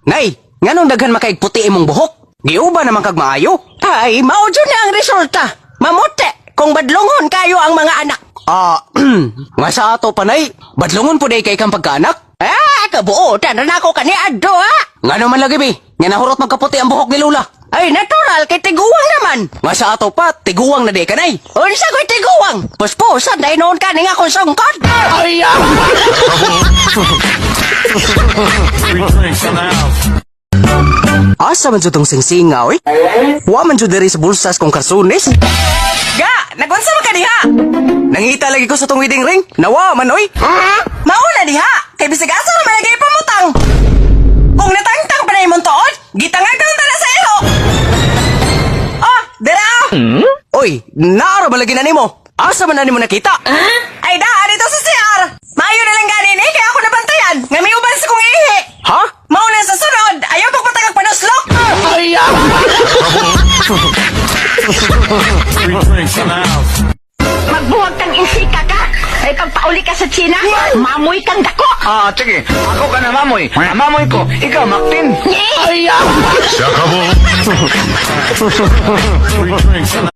Nay, nganong daghan makaigputi imong buhok? Giuba naman kag maayo. Ay, maujo na ang resulta. Mamuti kung badlongon kayo ang mga anak. Nga sa ato panay, badlungon po day kay kang pagkaanak. Kabuotan na ako kani addo ha. Nga naman lagi bi, nga nahurot magkaputi ang buhok ni Lula. Ay, natural kay tiguwang naman. Nga sa ato pa, tiguwang na day kanay. Unsa ko'y tiguwang? Puspusan dahil noon ka nga akong sungkot. Ay, asa man jud tong singsingaw eh? Wa man jud diri sa bulsas kong karsunes. Ga, nagunsa man ka diha? Nangita lagi ko sa tong wedding ring. Nawa man oy. Mauna diha, kay bisig asa na malagay pamutang. Kung natangtang pa na imong tuod, gitangag ka na sa iyo. Oh, dira! Oy, naara ba lagi na nimo? Asa man na nimo nakita? Ay da, dito sa CR. Maayo na lang ganin eh, kaya ako nabantayan. Nga may uban sa kong ihi. Ha? Mauna sa sunod, ayaw pagpatagag panuslok. Ay, Magbuwag kang insika ka. Ay pagpauli ka sa China, mamoy kang dako. Sige. Ako ka na mamoy. Mamoy ko. Ikaw, Maktin. Eh! ay,